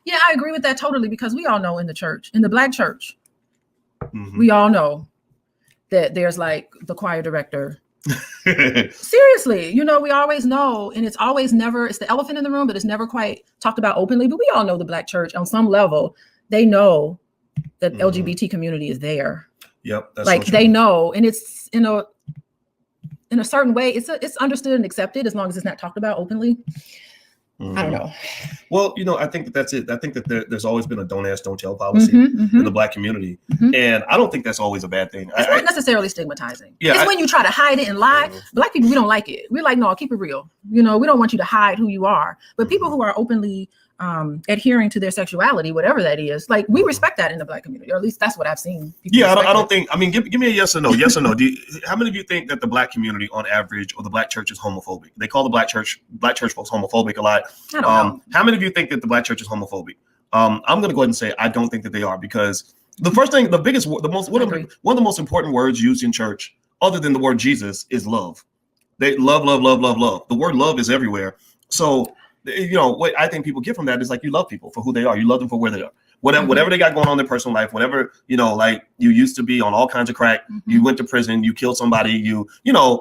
Yeah, I agree with that totally, because we all know in the church, in the Black church, we all know that there's like the choir director. Seriously, we always know, and it's always never, it's the elephant in the room, but it's never quite talked about openly. But we all know the Black church on some level, they know that LGBT community is there. Yep. That's like so they know, and it's in a certain way, it's understood and accepted as long as it's not talked about openly. I don't know. Well, I think that's it. I think that there's always been a don't ask, don't tell policy in the Black community. And I don't think that's always a bad thing. It's not necessarily stigmatizing. Yeah, it's when you try to hide it and lie. Black people, we don't like it. We're like, no, keep it real. We don't want you to hide who you are. But people who are openly adhering to their sexuality, whatever that is, like, we respect that in the Black community, or at least that's what I've seen. Yeah, I don't think, give me a yes or no. Yes or no. How many of you think that the Black community on average, or the Black church, is homophobic? They call the Black church folks homophobic a lot. I don't know. How many of you think that the Black church is homophobic? I'm going to go ahead and say I don't think that they are, because the first thing, one of the most important words used in church, other than the word Jesus, is love. They love. The word love is everywhere. So, what I think people get from that is, like, you love people for who they are. You love them for where they are. Whatever they got going on in their personal life, whenever, like, you used to be on all kinds of crack, you went to prison, you killed somebody,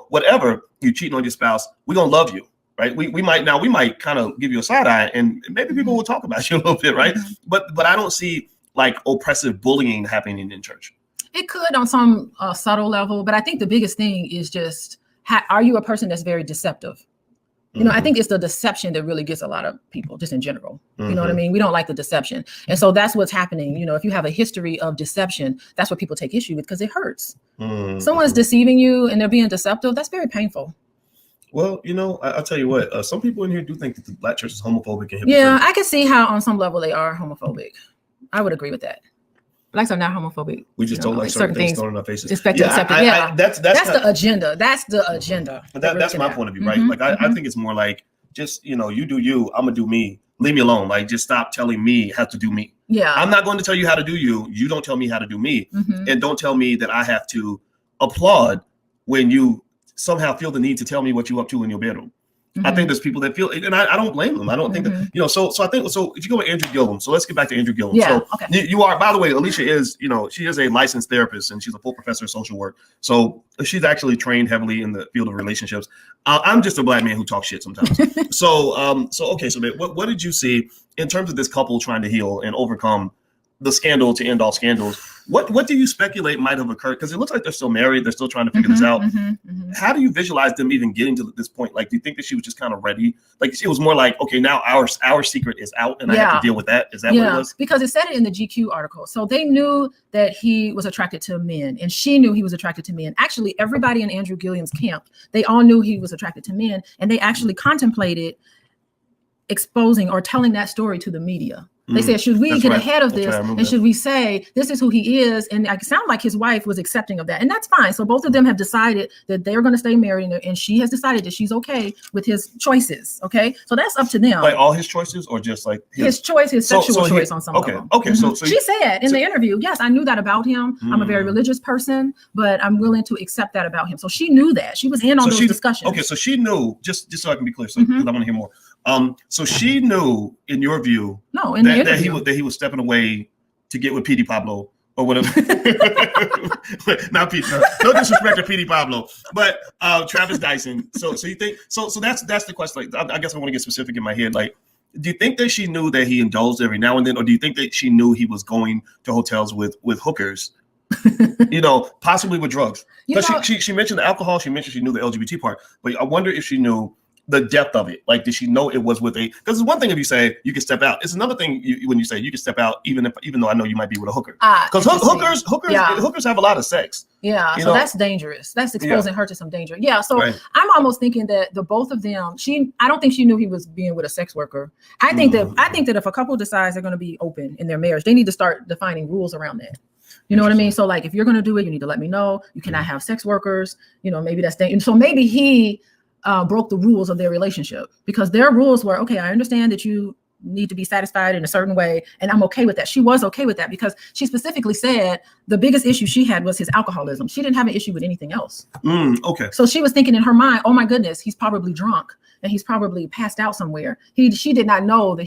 whatever, you cheating on your spouse, we're going to love you, right? We might kind of give you a side eye, and maybe people will talk about you a little bit, right? But I don't see, like, oppressive bullying happening in church. It could on some subtle level, but I think the biggest thing is just, are you a person that's very deceptive? I think it's the deception that really gets a lot of people, just in general. You know what I mean? We don't like the deception. And so that's what's happening. If you have a history of deception, that's what people take issue with, because it hurts. Someone's deceiving you and they're being deceptive. That's very painful. Well, I'll tell you what, some people in here do think that the Black church is homophobic and hypocritical. Yeah, I can see how on some level they are homophobic. I would agree with that. Blacks are not homophobic. We just don't like certain things thrown in our faces. Expect to accept it. Yeah, that's the agenda. That's the agenda. That's my point of view, right? Like, I think it's more like, just, you do you, I'm gonna do me. Leave me alone. Like, just stop telling me how to do me. Yeah. I'm not going to tell you how to do you. You don't tell me how to do me. And don't tell me that I have to applaud when you somehow feel the need to tell me what you're up to in your bedroom. I think there's people that feel, and I don't blame them. I don't think that, so I think, so if you go with Andrew Gillum, so let's get back to Andrew Gillum. Yeah, so you are, by the way, Alicia is, she is a licensed therapist, and she's a full professor of social work. So she's actually trained heavily in the field of relationships. I'm just a Black man who talks shit sometimes. So what did you see in terms of this couple trying to heal and overcome the scandal to end all scandals? What do you speculate might have occurred? Because it looks like they're still married. They're still trying to figure this out. How do you visualize them even getting to this point? Like, do you think that she was just kind of ready? Like, it was more like, okay, now our secret is out, and I have to deal with that. Is that what it was? Because it said it in the GQ article. So they knew that he was attracted to men, and she knew he was attracted to men. Actually, everybody in Andrew Gillum's camp, they all knew he was attracted to men, and they actually contemplated exposing or telling that story to the media. They said, should we get ahead of this? And should we say, this is who he is? And it sounded like his wife was accepting of that. And that's fine. So both of them have decided that they're going to stay married. And she has decided that she's okay with his choices. Okay. So that's up to them. Like all his choices, or just like his choice, his sexual choice on some level. Okay. So she said in the interview, yes, I knew that about him. I'm a very religious person, but I'm willing to accept that about him. So she knew that. She was in on those discussions. Okay. So she knew, just so I can be clear, so because I want to hear more. So she knew, in your view, that he was stepping away to get with P.D. Pablo or whatever. Not P. No disrespect to P.D. Pablo, but Travis Dyson. So you think so that's the question. Like, I guess I want to get specific in my head. Like, do you think that she knew that he indulged every now and then, or do you think that she knew he was going to hotels with hookers? Possibly with drugs. Because she mentioned the alcohol. She mentioned she knew the LGBT part, but I wonder if she knew the depth of it. Like, did she know it was with a? Because it's one thing if you say you can step out. It's another thing when you say you can step out, even though I know you might be with a hooker. Because hookers have a lot of sex. Yeah, so that's dangerous. That's exposing her to some danger. Yeah, so I'm almost thinking that the both of them. I don't think she knew he was being with a sex worker. I think that if a couple decides they're going to be open in their marriage, they need to start defining rules around that. You know what I mean? So like, if you're going to do it, you need to let me know. You cannot have sex workers. Maybe that's dangerous. So maybe he broke the rules of their relationship, because their rules were, okay, I understand that you need to be satisfied in a certain way, and I'm okay with that. She was okay with that, because she specifically said the biggest issue she had was his alcoholism. She didn't have an issue with anything else. Okay. So she was thinking in her mind, oh my goodness, he's probably drunk and he's probably passed out somewhere. She did not know that